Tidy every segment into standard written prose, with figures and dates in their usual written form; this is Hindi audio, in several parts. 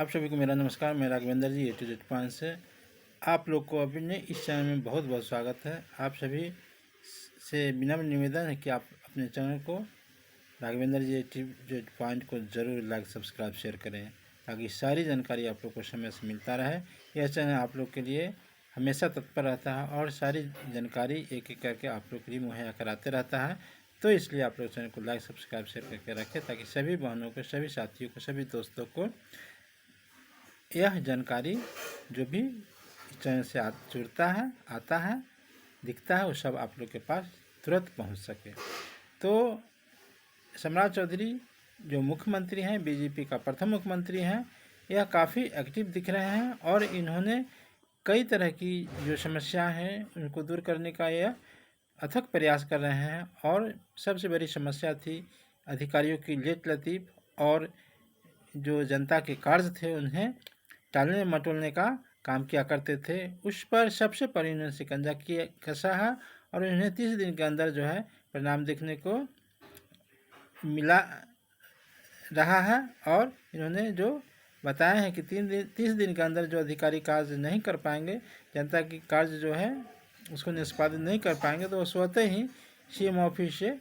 आप सभी को मेरा नमस्कार। मैं राघवेंद्र जी A to Z से आप लोग को अपने इस चैनल में बहुत बहुत स्वागत है। आप सभी से विनम्र निवेदन है कि आप अपने चैनल को राघवेंद्र जी A to Z को ज़रूर लाइक सब्सक्राइब शेयर करें, ताकि सारी जानकारी आप लोग को समय से मिलता रहे। यह चैनल आप लोग के लिए हमेशा तत्पर रहता है और सारी जानकारी एक एक करके आप लोग के लिए मुहैया कराते रहता है। तो इसलिए आप लोग चैनल को लाइक सब्सक्राइब शेयर करके रखें, ताकि सभी बहनों को, सभी साथियों को, सभी दोस्तों को यह जानकारी जो भी चैनल से जुड़ता है, आता है, दिखता है, वो सब आप लोग के पास तुरंत पहुंच सके। तो सम्राट चौधरी जो मुख्यमंत्री हैं, बीजेपी का प्रथम मुख्यमंत्री हैं, यह काफ़ी एक्टिव दिख रहे हैं और इन्होंने कई तरह की जो समस्याएं हैं उनको दूर करने का यह अथक प्रयास कर रहे हैं। और सबसे बड़ी समस्या थी अधिकारियों की लेट लतीफ़ और जो जनता के कर्ज थे उन्हें टालने मटोलने का काम किया करते थे। उस पर सबसे पहले इन्होंने शिकंजा किया कसा है और इन्हें 30 दिन के अंदर जो है परिणाम देखने को मिला रहा है। और इन्होंने जो बताया है कि 30 दिन के अंदर जो अधिकारी कार्य नहीं कर पाएंगे, जनता की कार्य जो है उसको निष्पादित नहीं कर पाएंगे, तो वो स्वतः ही CM ऑफिस से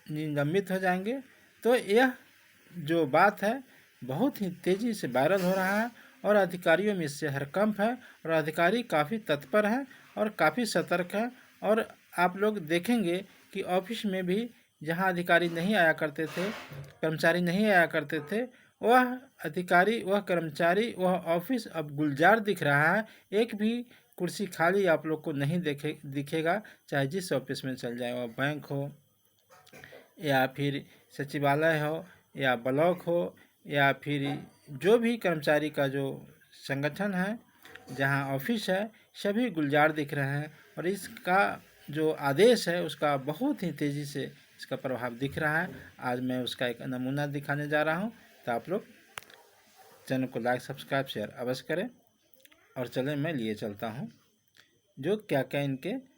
निलंबित हो जाएंगे। तो यह जो बात है बहुत ही तेज़ी से वायरल हो रहा है और अधिकारियों में इससे हरकंप है और अधिकारी काफ़ी तत्पर हैं और काफ़ी सतर्क है। और आप लोग देखेंगे कि ऑफिस में भी जहां अधिकारी नहीं आया करते थे, कर्मचारी नहीं आया करते थे, वह अधिकारी, वह कर्मचारी, वह ऑफिस अब गुलजार दिख रहा है। एक भी कुर्सी खाली आप लोग को नहीं दिखेगा, चाहे जिस ऑफिस में चल जाए, वह बैंक हो या फिर सचिवालय हो या ब्लॉक हो या फिर जो भी कर्मचारी का जो संगठन है, जहां ऑफिस है, सभी गुलजार दिख रहे हैं। और इसका जो आदेश है उसका बहुत ही तेज़ी से इसका प्रभाव दिख रहा है। आज मैं उसका एक नमूना दिखाने जा रहा हूं, तो आप लोग चैनल को लाइक सब्सक्राइब शेयर अवश्य करें। और चलें मैं लिए चलता हूं जो क्या क्या इनके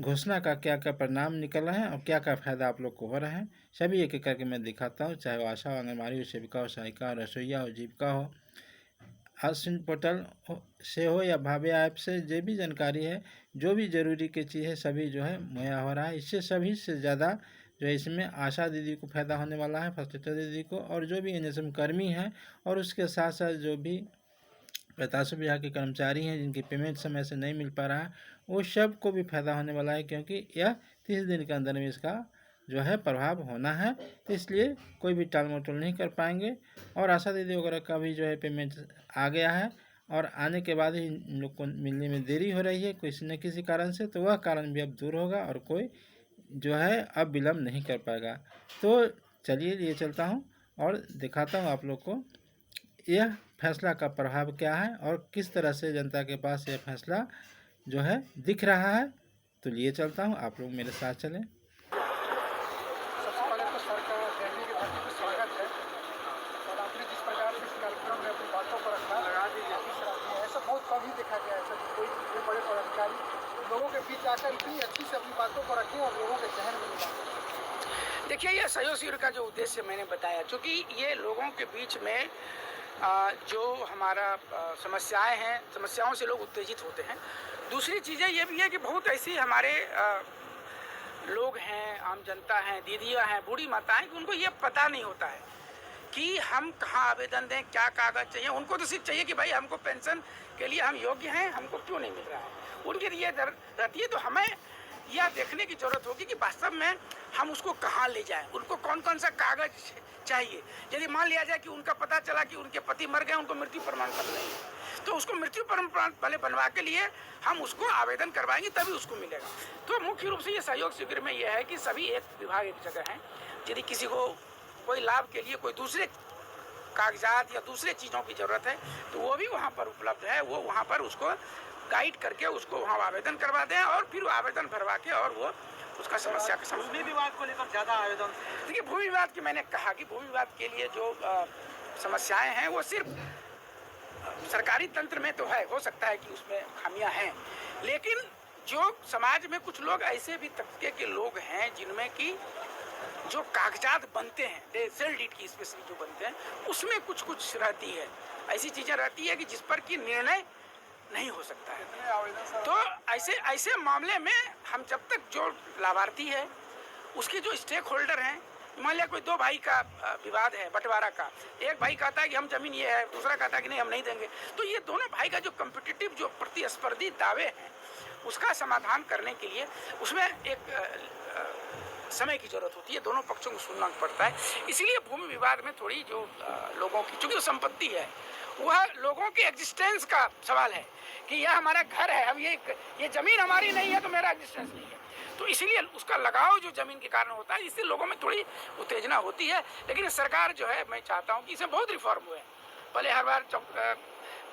घोषणा का क्या क्या परिणाम निकल रहे हैं और क्या क्या फ़ायदा आप लोग को हो रहे हैं, सभी एक एक करके मैं दिखाता हूँ। चाहे वो आशा हो, आंगनबाड़ी हो, सेविका हो, सहायिका हो, रसोईया हो, जीविका हो, आश्विन पोर्टल से हो या भाव्य ऐप से, जो भी जानकारी है, जो भी ज़रूरी की चीज़ है, सभी जो है मुहैया हो रहा है। इससे सभी से ज़्यादा जो है इसमें आशा दीदी को फ़ायदा होने वाला है, फर्स्ट दीदी को, और जो भी NSM कर्मी हैं, और उसके साथ साथ जो भी प्रशासन विभाग के कर्मचारी हैं जिनकी पेमेंट समय से नहीं मिल पा रहा है, वो सब को भी फायदा होने वाला है, क्योंकि यह 30 दिन के अंदर में इसका जो है प्रभाव होना है। तो इसलिए कोई भी टाल मटोल नहीं कर पाएंगे। और आशा दीदी वगैरह का भी जो है पेमेंट आ गया है और आने के बाद ही इन लोग को मिलने में देरी हो रही है किसी न किसी कारण से, तो वह कारण भी अब दूर होगा और कोई जो है अब विलम्ब नहीं कर पाएगा। तो चलिए ये चलता हूँ और दिखाता हूँ आप लोग को यह फैसला का प्रभाव क्या है और किस तरह से जनता के पास यह फैसला जो है दिख रहा है। तो लिए चलता हूँ, आप लोग मेरे साथ चलें। सबसे पहले तो सर का जयंती की धरती पर स्वागत है। और आपने जिस प्रकार से इस कार्यक्रम में अपनी बातों को रखा, ऐसा बहुत कम ही देखा गया है। ऐसा कोई बड़े पदाधिकारी लोगों के बीच आकर इतनी अच्छी से अपनी बातों को रखें और लोगों के जहन में मिला। देखिए, यह सहयोग शिविर का जो उद्देश्य मैंने बताया, क्योंकि ये लोगों के बीच में जो हमारा समस्याएं हैं, समस्याओं से लोग उत्तेजित होते हैं। दूसरी चीज़ें ये भी है कि बहुत ऐसी हमारे लोग हैं, आम जनता हैं, दीदियाँ हैं, बूढ़ी माताएं, कि उनको ये पता नहीं होता है कि हम कहाँ आवेदन दें, क्या कागज़ चाहिए। उनको तो सिर्फ चाहिए कि भाई हमको पेंशन के लिए हम योग्य हैं, हमको क्यों नहीं मिल रहा है। उनके लिए रहती है। तो हमें यह देखने की ज़रूरत होगी कि वास्तव में हम उसको कहाँ ले जाएं, उनको कौन कौन सा कागज़ चाहिए। यदि मान लिया जाए कि उनका पता चला कि उनके पति मर गए, उनको मृत्यु प्रमाण पत्र नहीं है, तो उसको मृत्यु प्रमाण पहले बनवा के लिए हम उसको आवेदन करवाएंगे, तभी उसको मिलेगा। तो मुख्य रूप से ये सहयोग शिविर में यह है कि सभी एक विभाग एक जगह हैं। यदि किसी को कोई लाभ के लिए कोई दूसरे कागजात या दूसरे चीज़ों की ज़रूरत है, तो वो भी वहाँ पर उपलब्ध है। वो वहाँ पर उसको गाइड करके उसको वहाँ आवेदन करवा दें और फिर आवेदन भरवा के और वो उसका समस्या का समाधान। भूमि विवाद को लेकर ज़्यादा आवेदन, देखिए, भूमि विवाद की मैंने कहा कि भूमि विवाद के लिए जो समस्याएं हैं वो सिर्फ सरकारी तंत्र में तो है, हो सकता है कि उसमें खामियां हैं, लेकिन जो समाज में कुछ लोग ऐसे भी तबके के लोग हैं जिनमें कि जो कागजात बनते हैं सेल डीड की स्पेशली जो बनते हैं उसमें कुछ कुछ रहती है, ऐसी चीज़ें रहती है कि जिस पर कि निर्णय नहीं हो सकता है। तो ऐसे मामले में हम जब तक जो लाभार्थी है उसके जो स्टेक होल्डर हैं, मान लिया कोई दो भाई का विवाद है बंटवारा का, एक भाई कहता है कि हम जमीन ये है, दूसरा कहता है कि नहीं हम नहीं देंगे, तो ये दोनों भाई का जो कम्पिटिटिव जो प्रतिस्पर्धी दावे हैं उसका समाधान करने के लिए उसमें एक समय की जरूरत होती है, दोनों पक्षों को सुनना पड़ता है। इसीलिए भूमि विवाद में थोड़ी जो लोगों की चूंकि संपत्ति है वह लोगों के एग्जिस्टेंस का सवाल है कि यह हमारा घर है, अब ये जमीन हमारी नहीं है तो मेरा एग्जिस्टेंस नहीं है, तो इसीलिए उसका लगाव जो जमीन के कारण होता है, इससे लोगों में थोड़ी उत्तेजना होती है। लेकिन सरकार जो है, मैं चाहता हूँ कि इसमें बहुत रिफॉर्म हुए। पहले हर बार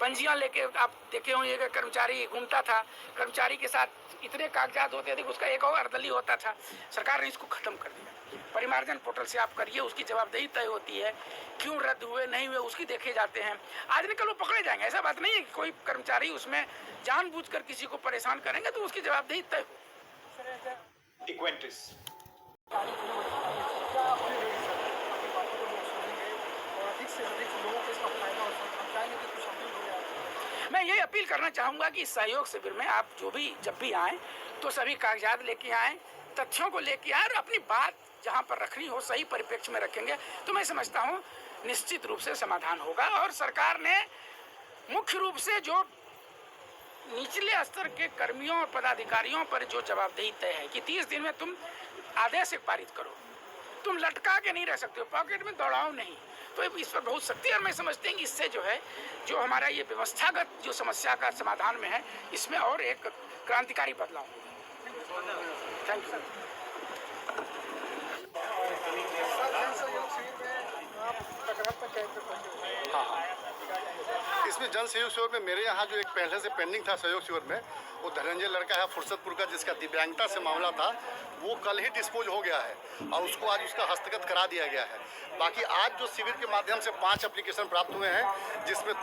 पंजियां लेके आप देखे होंगे कि कर्मचारी घूमता था, कर्मचारी के साथ इतने कागजात होते थे उसका एक और अर्दली होता था। सरकार ने इसको खत्म कर दिया। परिमार्जन पोर्टल से आप करिए, उसकी जवाबदेही तय होती है, क्यों रद्द हुए नहीं हुए उसकी देखे जाते हैं। आज निकल वो पकड़े जाएंगे, ऐसा बात नहीं है कि कोई कर्मचारी उसमें जानबूझकर किसी को परेशान करेंगे तो उसकी जवाबदेही तय हो। मैं ये अपील करना चाहूँगा कि इस सहयोग शिविर में आप जो भी जब भी आएँ तो सभी कागजात लेके आएँ, तथ्यों को लेके आएँ और अपनी बात जहाँ पर रखनी हो सही परिप्रेक्ष्य में रखेंगे तो मैं समझता हूँ निश्चित रूप से समाधान होगा। और सरकार ने मुख्य रूप से जो निचले स्तर के कर्मियों और पदाधिकारियों पर जो जवाबदेही तय है कि 30 दिन में तुम आदेश पारित करो, तुम लटका के नहीं रह सकते हो, पॉकेट में दौड़ाओ नहीं, तो इस पर बहुत सख्ती है। और मैं समझते हैं कि इससे जो है जो हमारा ये व्यवस्थागत जो समस्या का समाधान में है इसमें और एक क्रांतिकारी बदलाव होगा। Thank you sir. इसमें जन सहयोग शिविर में मेरे यहाँ जो एक पहले से पेंडिंग था सहयोग शिविर में, वो धनंजय लड़का है फुर्सतपुर का जिसका दिव्यांगता से मामला था, वो कल ही डिस्पोज हो गया है और उसको आज उसका हस्तगत करा दिया गया है। बाकी आज जो शिविर के माध्यम से 5 एप्लीकेशन प्राप्त हुए हैं, जिसमें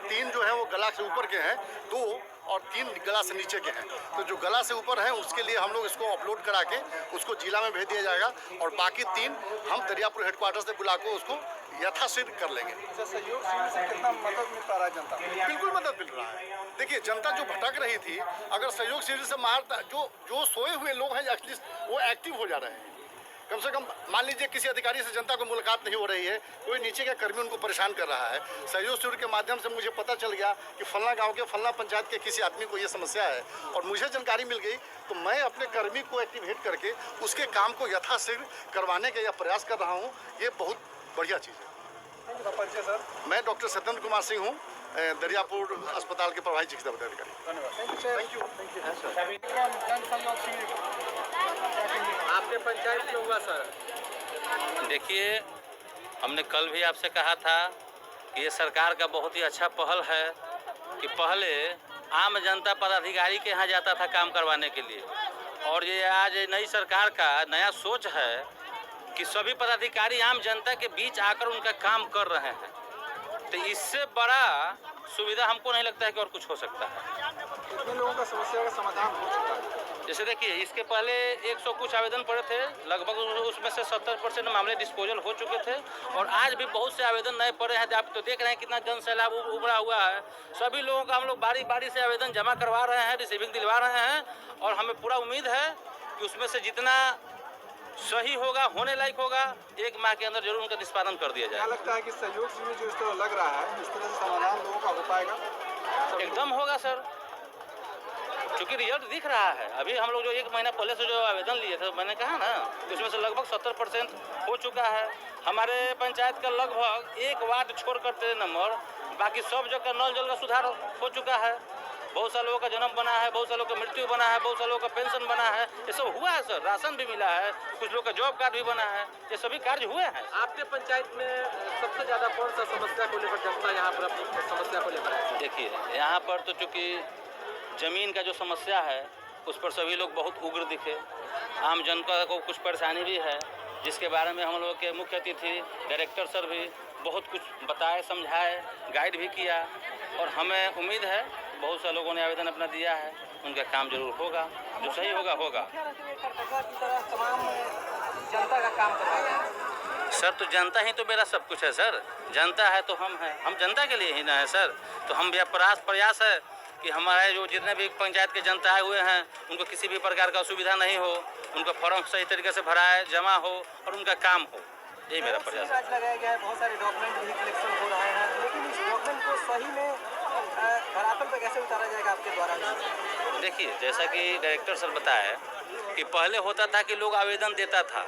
3 जो हैं वो गला से ऊपर के हैं, 2 और 3 गला से नीचे के हैं। तो जो गला से ऊपर है उसके लिए हम लोग इसको अपलोड करा के उसको जिला में भेज दिया जाएगा और बाकी 3 हम दरियापुर हेडक्वार्टर से बुला के उसको यथाशीघ्र कर लेंगे। सहयोग शिविर से कितना मदद मिल पा रहा है जनता को? बिल्कुल मदद मिल रहा है। देखिए जनता जो भटक रही थी, अगर सहयोग शिविर से जो सोए हुए लोग हैं एटलीस्ट वो एक्टिव हो जा रहे हैं। कम से कम मान लीजिए किसी अधिकारी से जनता को मुलाकात नहीं हो रही है, कोई नीचे का कर्मी उनको परेशान कर रहा है, सहयोग शिविर के माध्यम से मुझे पता चल गया कि फलना गांव के फलना पंचायत के किसी आदमी को ये समस्या है और मुझे जानकारी मिल गई, तो मैं अपने कर्मी को एक्टिवेट करके उसके काम को यथाशीघ्र करवाने का प्रयास कर रहा हूँ। ये बहुत बढ़िया चीज़ है। सर, मैं डॉक्टर सत्येंद्र कुमार सिंह हूँ, दरियापुर अस्पताल के प्रभारी चिकित्सा अधिकारी। आपके पंचायत में हुआ सर? देखिए, हमने कल भी आपसे कहा था कि ये सरकार का बहुत ही अच्छा पहल है कि पहले आम जनता पदाधिकारी के यहाँ जाता था काम करवाने के लिए, और ये आज नई सरकार का नया सोच है कि सभी पदाधिकारी आम जनता के बीच आकर उनका काम कर रहे हैं। तो इससे बड़ा सुविधा हमको नहीं लगता है कि और कुछ हो सकता है। कितने लोगों का समस्या का समाधान हो चुका है? जैसे देखिए, इसके पहले 100 कुछ आवेदन पड़े थे, लगभग उसमें से 70% मामले डिस्पोजल हो चुके थे और आज भी बहुत से आवेदन नए पड़े हैं। आप तो देख रहे हैं कितना जन सैलाब उभरा हुआ है। सभी लोगों का हम लोग बारी बारी से आवेदन जमा करवा रहे हैं, रिसीविंग दिलवा रहे हैं और हमें पूरा उम्मीद है कि उसमें से जितना सही होगा, होने लायक होगा, 1 माह के अंदर जरूर उनका निष्पादन कर दिया क्या जाए। लगता है कि सहयोग शिविर जो इस तरह लग रहा है, इस तरह से समाधान लोगों का हो पाएगा? एकदम होगा सर, क्योंकि रिजल्ट दिख रहा है। अभी हम लोग जो 1 महीना पहले से जो आवेदन लिए थे, मैंने कहा ना, उसमें से लगभग 70% हो चुका है। हमारे पंचायत का लगभग 1 वार्ड छोड़ कर 3 नंबर, बाकी सब जगह नल जल का सुधार हो चुका है। बहुत सारे लोगों का जन्म बना है, बहुत सारे लोगों का मृत्यु बना है, बहुत सारे लोगों का पेंशन बना है, ये सब हुआ है सर। राशन भी मिला है, कुछ लोग का जॉब कार्ड भी बना है, ये सभी कार्य हुए हैं। आपके पंचायत में सबसे ज़्यादा कौन सा समस्या को लेकर जनता यहाँ पर अपनी समस्या को लेकर है? देखिए, यहाँ पर तो चूँकि ज़मीन का जो समस्या है उस पर सभी लोग बहुत उग्र दिखे। आम जनता को कुछ परेशानी भी है, जिसके बारे में हम लोग के मुख्य अतिथि डायरेक्टर सर भी बहुत कुछ बताए, समझाए, गाइड भी किया और हमें उम्मीद है बहुत से लोगों ने आवेदन अपना दिया है, उनका काम जरूर होगा, जो सही होगा होगा। तमाम जनता का काम करवाएं। सर तो जनता ही तो मेरा सब कुछ है सर, जनता है तो हम हैं, हम जनता के लिए ही ना है सर। तो हम भी प्रयास है कि हमारे जो जितने भी पंचायत के जनता आए हुए हैं उनको किसी भी प्रकार का असुविधा नहीं हो, उनका फॉर्म सही तरीके से भराए, जमा हो और उनका काम हो, यही मेरा प्रयास है। आज लगाया गया है, बहुत सारे डॉक्यूमेंट भी कलेक्शन हो रहे हैं, लेकिन इस डॉक्यूमेंट को सही में धरातल पर कैसे उतारा जाएगा आपके द्वारा? देखिए, जैसा कि डायरेक्टर सर बताया कि पहले होता था कि लोग आवेदन देता था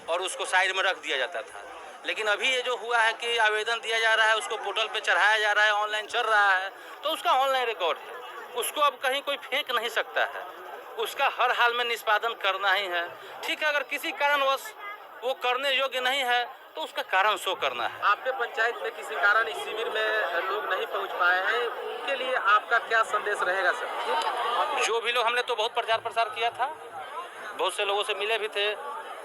और उसको साइड में रख दिया जाता था, लेकिन अभी ये जो हुआ है कि आवेदन दिया जा रहा है, उसको पोर्टल पे चढ़ाया जा रहा है, ऑनलाइन चल रहा है, तो उसका ऑनलाइन रिकॉर्ड है, उसको अब कहीं कोई फेंक नहीं सकता है, उसका हर हाल में निष्पादन करना ही है। ठीक है, अगर किसी कारणवश वो करने योग्य नहीं है तो उसका कारण शो करना है। आपके पंचायत में किसी कारण इस शिविर में लोग नहीं पहुंच पाए हैं, उनके लिए आपका क्या संदेश रहेगा सर? जो भी लोग, हमने तो बहुत प्रचार प्रसार किया था, बहुत से लोगों से मिले भी थे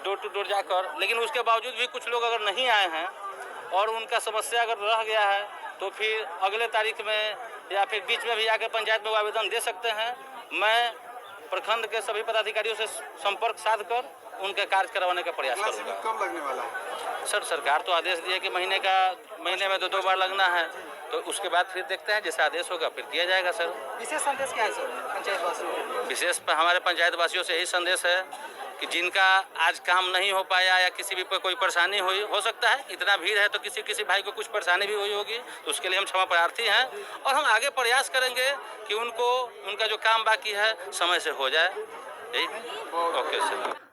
डोर टू डोर जाकर, लेकिन उसके बावजूद भी कुछ लोग अगर नहीं आए हैं और उनका समस्या अगर रह गया है तो फिर अगले तारीख में या फिर बीच में भी आकर पंचायत में आवेदन दे सकते हैं। मैं प्रखंड के सभी पदाधिकारियों से संपर्क साध कर उनके कार्य करवाने का प्रयास करूँगा। कब लगने वाला है? सर सरकार तो आदेश दिया कि महीने में 2 बार लगना है, तो उसके बाद फिर देखते हैं, जैसा आदेश होगा फिर किया जाएगा सर। विशेष संदेश क्या है सर पंचायत वासियों के लिए? विशेष हमारे पंचायत वासियों से यही संदेश है कि जिनका आज काम नहीं हो पाया या किसी भी कोई परेशानी हुई, हो सकता है इतना भीड़ है तो किसी भाई को कुछ परेशानी भी हुई होगी, तो उसके लिए हम क्षमा प्रार्थी हैं और हम आगे प्रयास करेंगे कि उनका जो काम बाकी है समय से हो जाए। Okay sir.